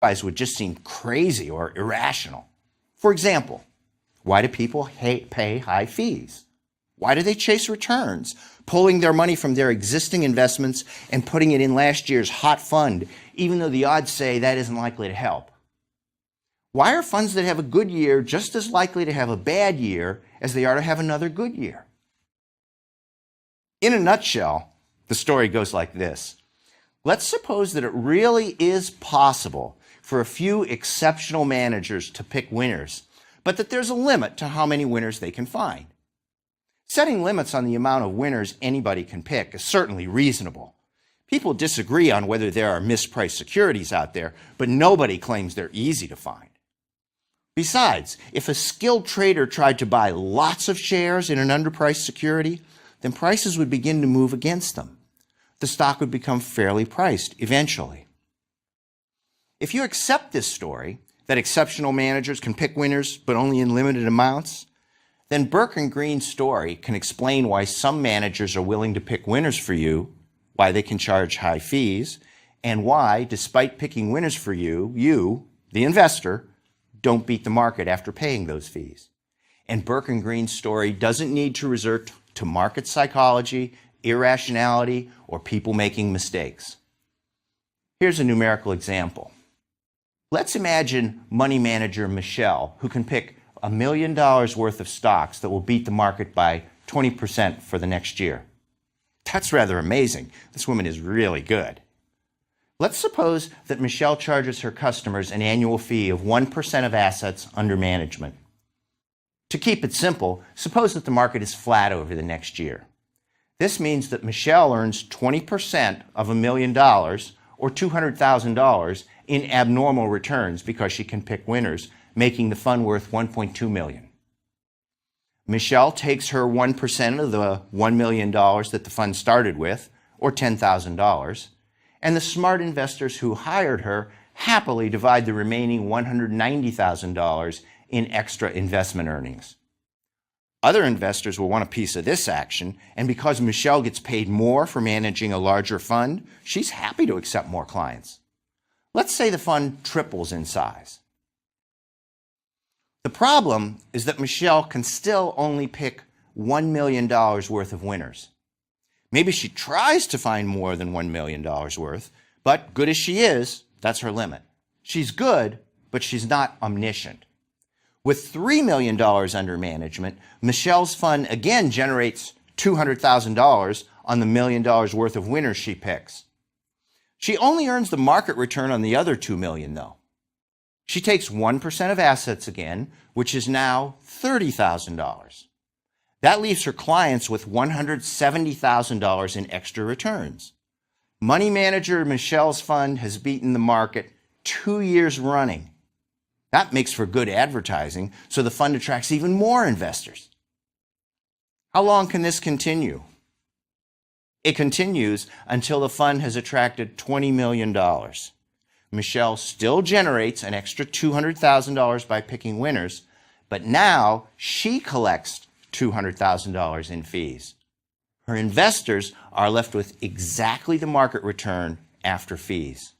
Otherwise would just seem crazy or irrational. For example, why do people pay high fees? Why do they chase returns, pulling their money from their existing investments and putting it in last year's hot fund, even though the odds say that isn't likely to help? Why are funds that have a good year just as likely to have a bad year as they are to have another good year? In a nutshell, the story goes like this. Let's suppose that it really is possible for a few exceptional managers to pick winners, but that there's a limit to how many winners they can find. Setting limits on the amount of winners anybody can pick is certainly reasonable. People disagree on whether there are mispriced securities out there, but nobody claims they're easy to find. Besides, if a skilled trader tried to buy lots of shares in an underpriced security, then prices would begin to move against them. The stock would become fairly priced eventually. If you accept this story, that exceptional managers can pick winners but only in limited amounts, then Burke and Green's story can explain why some managers are willing to pick winners for you, why they can charge high fees, and why, despite picking winners for you, the investor, don't beat the market after paying those fees. And Burke and Green's story doesn't need to resort to market psychology, irrationality, or people making mistakes. Here's a numerical example. Let's imagine money manager Michelle, who can pick $1 million worth of stocks that will beat the market by 20% for the next year. That's rather amazing. This woman is really good. Let's suppose that Michelle charges her customers an annual fee of 1% of assets under management. To keep it simple, suppose that the market is flat over the next year. This means that Michelle earns 20% of $1 million, or $200,000, in abnormal returns because she can pick winners, making the fund worth $1.2 million. Michelle takes her 1% of the $1 million that the fund started with, or $10,000, and the smart investors who hired her happily divide the remaining $190,000 in extra investment earnings. Other investors will want a piece of this action, and because Michelle gets paid more for managing a larger fund, she's happy to accept more clients. Let's say the fund triples in size. The problem is that Michelle can still only pick $1 million worth of winners. Maybe she tries to find more than $1 million worth, but good as she is, that's her limit. She's good, but she's not omniscient. With $3 million under management, Michelle's fund again generates $200,000 on the $1 million worth of winners she picks. She only earns the market return on the other $2 million, though. She takes 1% of assets again, which is now $30,000. That leaves her clients with $170,000 in extra returns. Money manager Michelle's fund has beaten the market 2 years running. That makes for good advertising, so the fund attracts even more investors. How long can this continue? It continues until the fund has attracted $20 million. Michelle still generates an extra $200,000 by picking winners, but now she collects $200,000 in fees. Her investors are left with exactly the market return after fees.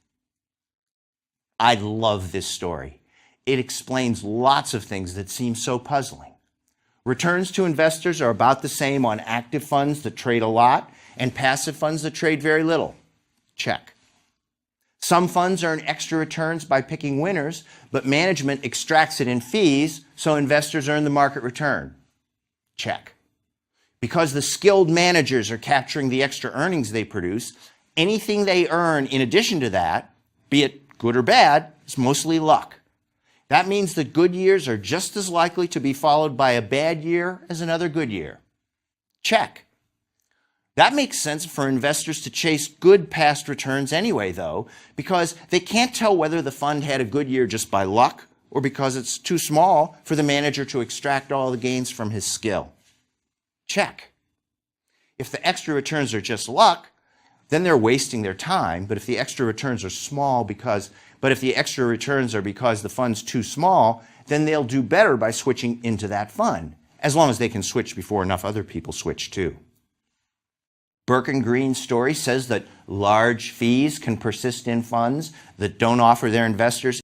I love this story. It explains lots of things that seem so puzzling. Returns to investors are about the same on active funds that trade a lot and passive funds that trade very little. Check. Some funds earn extra returns by picking winners, but management extracts it in fees, so investors earn the market return. Check. Because the skilled managers are capturing the extra earnings they produce, anything they earn in addition to that, be it good or bad, is mostly luck. That means that good years are just as likely to be followed by a bad year as another good year. Check. That makes sense for investors to chase good past returns anyway, though, because they can't tell whether the fund had a good year just by luck or because it's too small for the manager to extract all the gains from his skill. Check. If the extra returns are just luck, then they're wasting their time. But if the extra returns are because the fund's too small, then they'll do better by switching into that fund, as long as they can switch before enough other people switch too. Burke & Green's story says that large fees can persist in funds that don't offer their investors